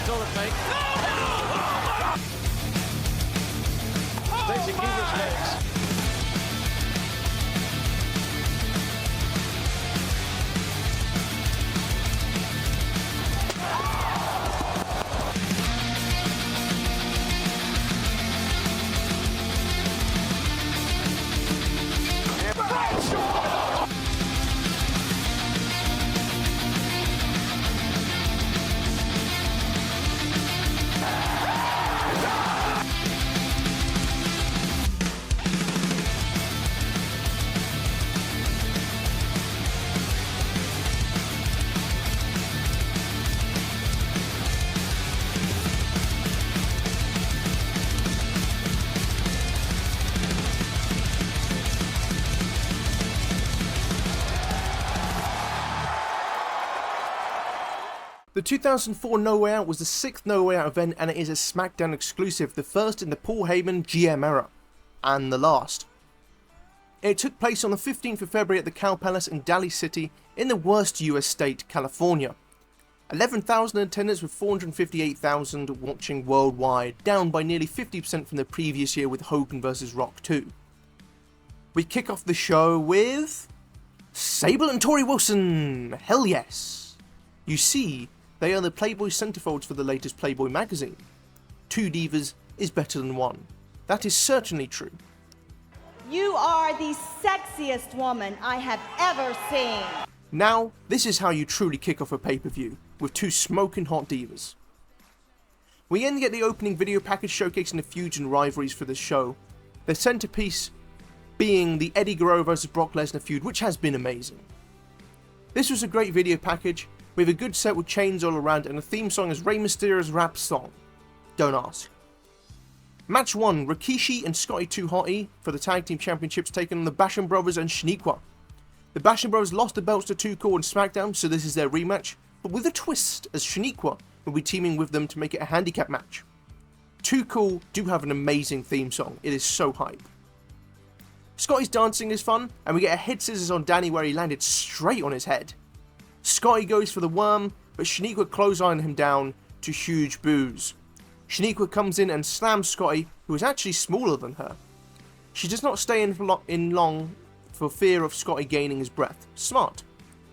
Solid fake. Stays in Keeper's legs. The 2004 No Way Out was the 6th No Way Out event, and it is a SmackDown exclusive, the first in the Paul Heyman GM era, and the last. It took place on the 15th of February at the Cow Palace in Daly City in the worst US state, California. 11,000 attendance with 458,000 watching worldwide, down by nearly 50% from the previous year with Hogan vs Rock 2. We kick off the show with Sable and Tori Wilson, hell yes. You see, they are the Playboy centerfolds for the latest Playboy magazine. 2 divas is better than 1. That is certainly true. You are the sexiest woman I have ever seen. Now, this is how you truly kick off a pay-per-view, with 2 smoking hot divas. We then get the opening video package showcasing the feuds and rivalries for the show, the centerpiece being the Eddie Guerrero vs Brock Lesnar feud, which has been amazing. This was a great video package, with a good set with chains all around and a theme song as Rey Mysterio's rap song. Don't ask. Match 1, Rikishi and Scotty 2 Hotty for the Tag Team Championships taking on the Basham Brothers and Shaniqua. The Basham Brothers lost the belts to Too Cool and SmackDown, so this is their rematch, but with a twist as Shaniqua will be teaming with them to make it a handicap match. Too Cool do have an amazing theme song, it is so hype. Scotty's dancing is fun, and we get a head scissors on Danny where he landed straight on his head. Scotty goes for the worm, but Shaniqua clotheslined him down to huge boos. Shaniqua comes in and slams Scotty, who is actually smaller than her. She does not stay in long for fear of Scotty gaining his breath. Smart.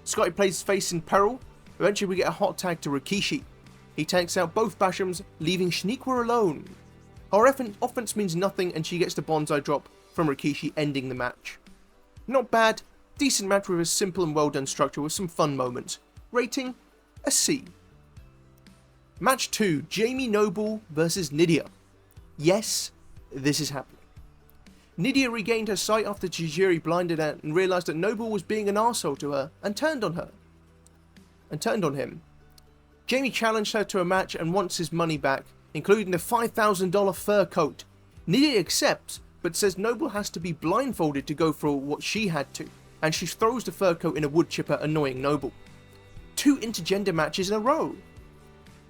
Scotty plays his face in peril. Eventually we get a hot tag to Rikishi. He takes out both Bashams, leaving Shaniqua alone. Her offense means nothing and she gets the bonsai drop from Rikishi, ending the match. Not bad. Decent match with a simple and well done structure with some fun moments. Rating, a C. Match 2, Jamie Noble vs Nydia. Yes, this is happening. Nydia regained her sight after Tajiri blinded her and realised that Noble was being an arsehole to her and turned on him. Jamie challenged her to a match and wants his money back, including the $5,000 fur coat. Nydia accepts, but says Noble has to be blindfolded to go for what she had to, and she throws the fur coat in a wood chipper, annoying Noble. 2 intergender matches in a row.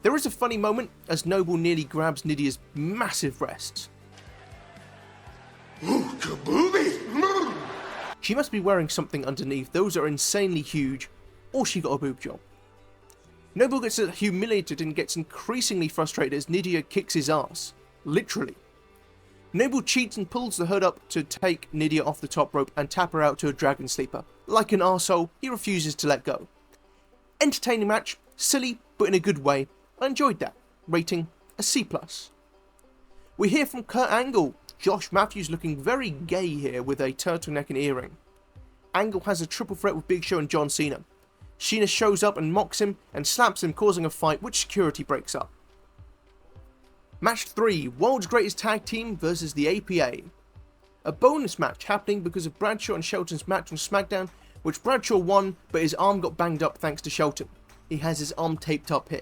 There is a funny moment as Noble nearly grabs Nydia's massive breasts. She must be wearing something underneath, those are insanely huge, or she got a boob job. Noble gets humiliated and gets increasingly frustrated as Nydia kicks his ass. Literally. Noble cheats and pulls the hood up to take Nydia off the top rope and tap her out to a dragon sleeper. Like an arsehole, he refuses to let go. Entertaining match, silly, but in a good way. I enjoyed that. Rating, a C+. We hear from Kurt Angle. Josh Matthews looking very gay here with a turtleneck and earring. Angle has a triple threat with Big Show and John Cena. Cena shows up and mocks him and slaps him, causing a fight which security breaks up. Match 3, World's Greatest Tag Team versus the APA. A bonus match happening because of Bradshaw and Shelton's match on SmackDown, which Bradshaw won, but his arm got banged up thanks to Shelton. He has his arm taped up here.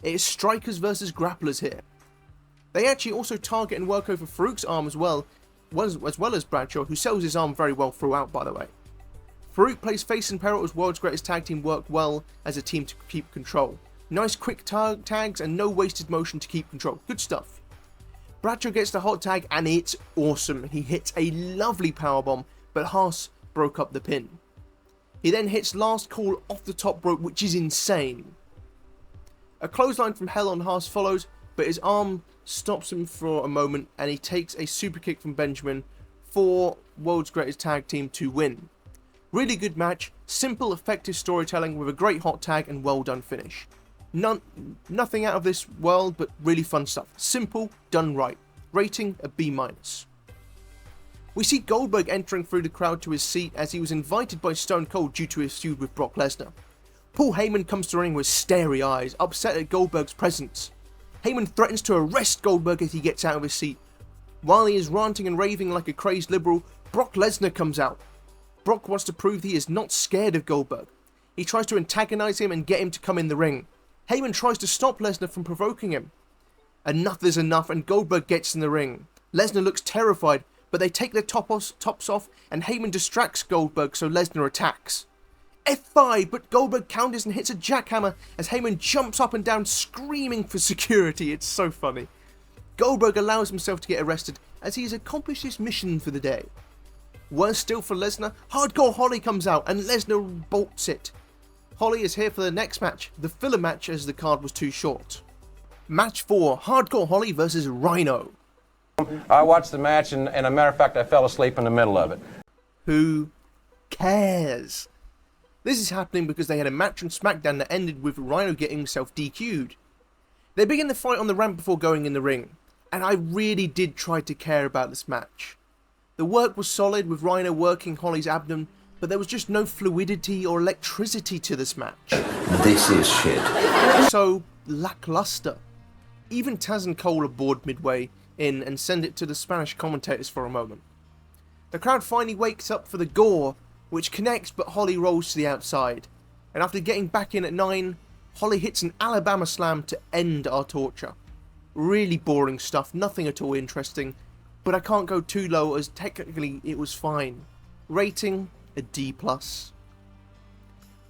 It is strikers versus grapplers here. They actually also target and work over Farouk's arm as well as Bradshaw, who sells his arm very well throughout, by the way. Farouk plays face in peril as World's Greatest Tag Team work well as a team to keep control. Nice quick tags and no wasted motion to keep control. Good stuff. Bradshaw gets the hot tag and it's awesome. He hits a lovely powerbomb, but Haas broke up the pin. He then hits last call off the top rope, which is insane. A clothesline from Hell on Hearts follows, but his arm stops him for a moment and he takes a super kick from Benjamin for World's Greatest Tag Team to win. Really good match, simple, effective storytelling with a great hot tag and well done finish. Nothing out of this world, but really fun stuff. Simple, done right. Rating a B-. We see Goldberg entering through the crowd to his seat as he was invited by Stone Cold due to his feud with Brock Lesnar. Paul Heyman comes to the ring with starey eyes, upset at Goldberg's presence. Heyman threatens to arrest Goldberg as he gets out of his seat. While he is ranting and raving like a crazed liberal, Brock Lesnar comes out. Brock wants to prove he is not scared of Goldberg. He tries to antagonize him and get him to come in the ring. Heyman tries to stop Lesnar from provoking him. Enough is enough and Goldberg gets in the ring. Lesnar looks terrified, but they take their tops off and Heyman distracts Goldberg so Lesnar attacks. F5, but Goldberg counters and hits a jackhammer as Heyman jumps up and down screaming for security. It's so funny. Goldberg allows himself to get arrested as he has accomplished his mission for the day. Worse still for Lesnar, Hardcore Holly comes out and Lesnar bolts it. Holly is here for the next match, the filler match as the card was too short. Match 4, Hardcore Holly versus Rhino. I watched the match and a matter of fact I fell asleep in the middle of it. Who cares? This is happening because they had a match on SmackDown that ended with Rhino getting himself DQ'd. They begin the fight on the ramp before going in the ring, and I really did try to care about this match. The work was solid with Rhino working Holly's abdomen, but there was just no fluidity or electricity to this match. This is shit. So lackluster. Even Taz and Cole are bored midway in and send it to the Spanish commentators for a moment. The crowd finally wakes up for the gore, which connects but Holly rolls to the outside. And after getting back in at 9, Holly hits an Alabama slam to end our torture. Really boring stuff, nothing at all interesting, but I can't go too low as technically it was fine. Rating a D+.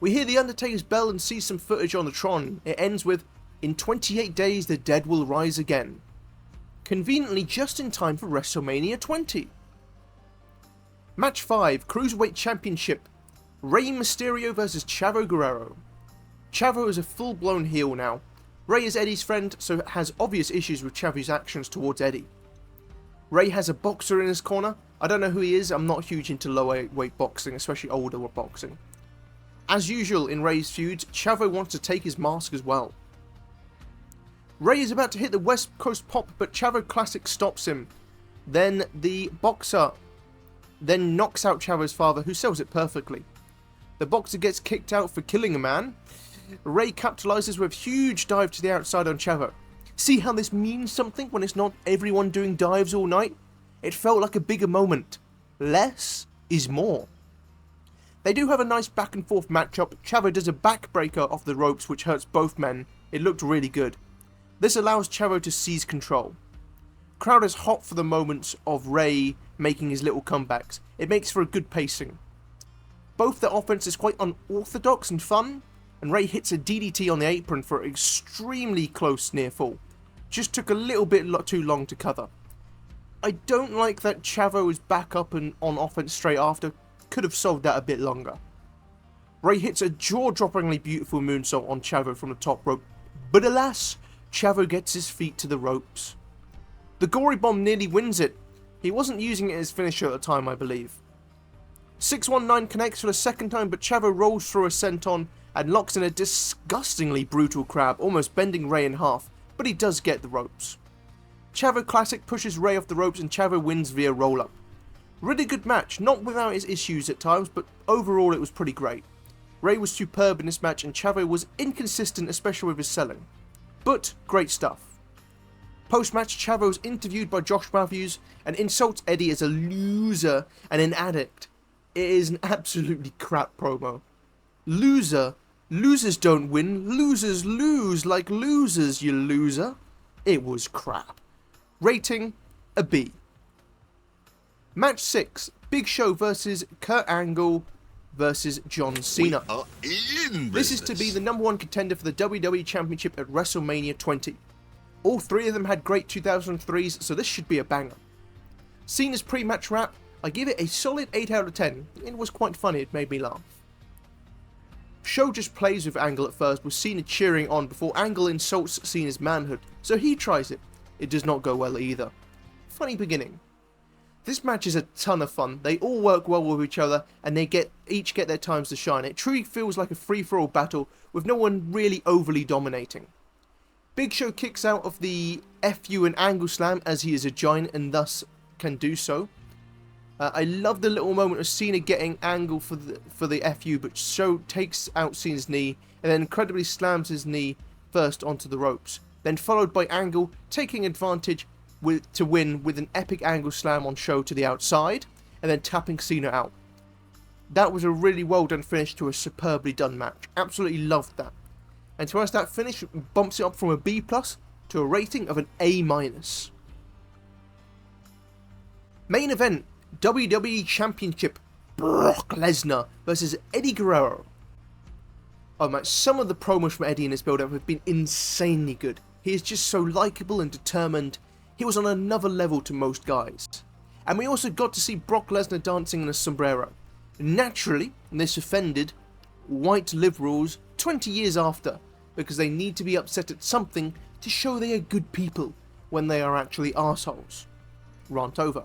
We hear the Undertaker's bell and see some footage on the Tron. It ends with, "In 28 days the dead will rise again." Conveniently just in time for WrestleMania 20. Match 5, Cruiserweight Championship. Rey Mysterio versus Chavo Guerrero. Chavo is a full-blown heel now. Rey is Eddie's friend, so has obvious issues with Chavo's actions towards Eddie. Rey has a boxer in his corner. I don't know who he is, I'm not huge into lower weight boxing, especially older boxing. As usual in Rey's feuds, Chavo wants to take his mask as well. Rey is about to hit the West Coast pop, but Chavo Classic stops him. Then the boxer knocks out Chavo's father, who sells it perfectly. The boxer gets kicked out for killing a man. Rey capitalizes with a huge dive to the outside on Chavo. See how this means something when it's not everyone doing dives all night? It felt like a bigger moment. Less is more. They do have a nice back and forth matchup. Chavo does a backbreaker off the ropes which hurts both men. It looked really good. This allows Chavo to seize control. Crowd is hot for the moments of Rey making his little comebacks. It makes for a good pacing. Both their offense is quite unorthodox and fun, and Rey hits a DDT on the apron for an extremely close near fall. Just took a little bit too long to cover. I don't like that Chavo is back up and on offense straight after. Could have solved that a bit longer. Rey hits a jaw-droppingly beautiful moonsault on Chavo from the top rope, but alas, Chavo gets his feet to the ropes. The Gory Bomb nearly wins it. He wasn't using it as finisher at the time, I believe. 619 connects for the second time, but Chavo rolls through a senton and locks in a disgustingly brutal crab, almost bending Rey in half, but he does get the ropes. Chavo Classic pushes Rey off the ropes and Chavo wins via roll-up. Really good match, not without its issues at times, but overall it was pretty great. Rey was superb in this match and Chavo was inconsistent, especially with his selling. But great stuff. Post-match, Chavo is interviewed by Josh Matthews and insults Eddie as a loser and an addict. It is an absolutely crap promo. Loser? Losers don't win, losers lose like losers, you loser. It was crap. Rating a B. Match 6, Big Show versus Kurt Angle versus John Cena. This is to be the #1 contender for the WWE Championship at WrestleMania 20. All three of them had great 2003s, so this should be a banger. Cena's pre-match rap, I give it a solid 8 out of 10. It was quite funny, it made me laugh. Show just plays with Angle at first, with Cena cheering on before Angle insults Cena's manhood, so he tries it. It does not go well either. Funny beginning. This match is a ton of fun. They all work well with each other, and they each get their times to shine. It truly feels like a free-for-all battle, with no one really overly dominating. Big Show kicks out of the FU and Angle Slam, as he is a giant and thus can do so. I love the little moment of Cena getting Angle for the FU, but Show takes out Cena's knee, and then incredibly slams his knee first onto the ropes. Then followed by Angle taking advantage to win with an epic Angle Slam on Show to the outside, and then tapping Cena out. That was a really well done finish to a superbly done match. Absolutely loved that. And to us, that finish bumps it up from a B+ to a rating of an A-. Main event, WWE Championship, Brock Lesnar versus Eddie Guerrero. Oh man, some of the promos from Eddie in this build-up have been insanely good. He is just so likeable and determined. He was on another level to most guys. And we also got to see Brock Lesnar dancing in a sombrero. Naturally, this offended white liberals 20 years after, because they need to be upset at something to show they are good people when they are actually arseholes. Rant over.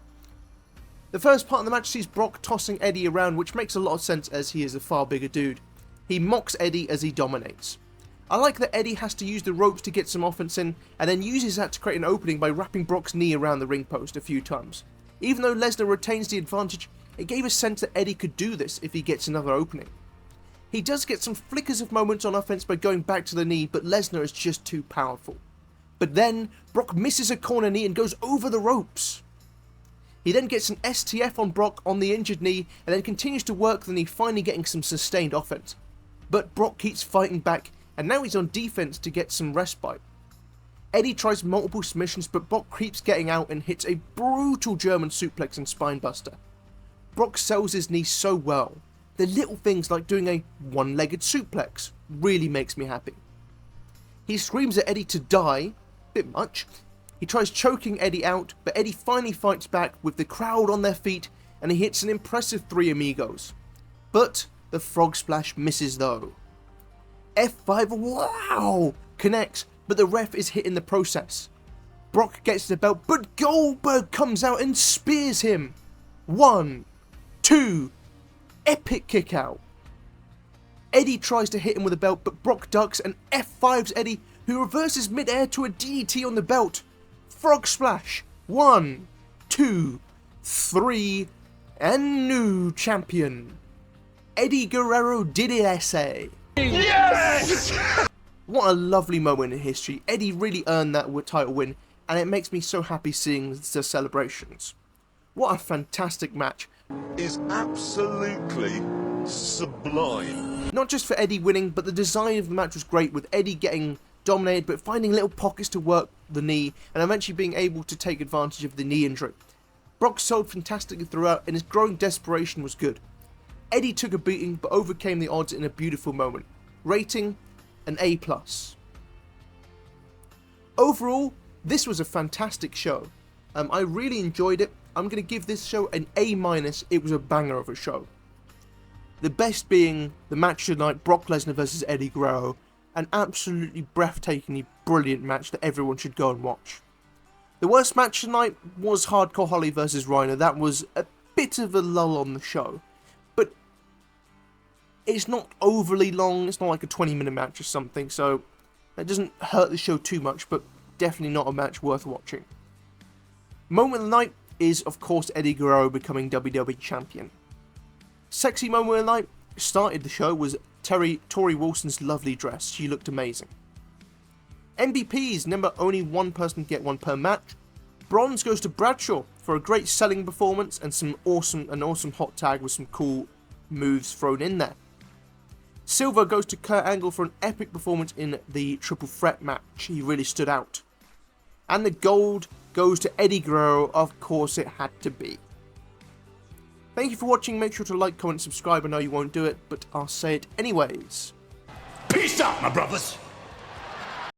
The first part of the match sees Brock tossing Eddie around, which makes a lot of sense as he is a far bigger dude. He mocks Eddie as he dominates. I like that Eddie has to use the ropes to get some offense in, and then uses that to create an opening by wrapping Brock's knee around the ring post a few times. Even though Lesnar retains the advantage, it gave a sense that Eddie could do this if he gets another opening. He does get some flickers of moments on offense by going back to the knee, but Lesnar is just too powerful. But then, Brock misses a corner knee and goes over the ropes. He then gets an STF on Brock on the injured knee, and then continues to work the knee, finally getting some sustained offense. But Brock keeps fighting back, and now he's on defense to get some respite. Eddie tries multiple submissions, but Brock keeps getting out and hits a brutal German suplex and spinebuster. Brock sells his knee so well. The little things like doing a one-legged suplex really makes me happy. He screams at Eddie to die, bit much. He tries choking Eddie out, but Eddie finally fights back with the crowd on their feet, and he hits an impressive 3 amigos. But the frog splash misses though. F5, wow, connects, but the ref is hit in the process. Brock gets the belt, but Goldberg comes out and spears him. 1, 2, epic kick out. Eddie tries to hit him with a belt, but Brock ducks and F5s Eddie, who reverses mid-air to a DDT on the belt. Frog splash. 1, 2, 3, and new champion. Eddie Guerrero did it, essay. Yes! What a lovely moment in history. Eddie really earned that title win, and it makes me so happy seeing the celebrations. What a fantastic match. Is absolutely sublime. Not just for Eddie winning, but the design of the match was great, with Eddie getting dominated but finding little pockets to work the knee and eventually being able to take advantage of the knee injury. Brock sold fantastically throughout, and his growing desperation was good. Eddie took a beating but overcame the odds in a beautiful moment. Rating an A+. Overall, this was a fantastic show. I really enjoyed it. I'm going to give this show an A-. It was a banger of a show. The best being the match of the night, Brock Lesnar versus Eddie Guerrero. An absolutely breathtakingly brilliant match that everyone should go and watch. The worst match tonight was Hardcore Holly versus Rhino. That was a bit of a lull on the show. But it's not overly long. It's not like a 20-minute match or something. So that doesn't hurt the show too much. But definitely not a match worth watching. Moment of the night is, of course, Eddie Guerrero becoming WWE Champion. Sexy moment of the night started the show was Tori Wilson's lovely dress. She looked amazing. MVPs, remember only one person can get one per match. Bronze goes to Bradshaw for a great selling performance and an awesome hot tag with some cool moves thrown in there. Silver goes to Kurt Angle for an epic performance in the triple threat match. He really stood out. And the gold goes to Eddie Guerrero. Of course it had to be. Thank you for watching. Make sure to like, comment, subscribe. I know you won't do it, but I'll say it anyways. Peace out, my brothers.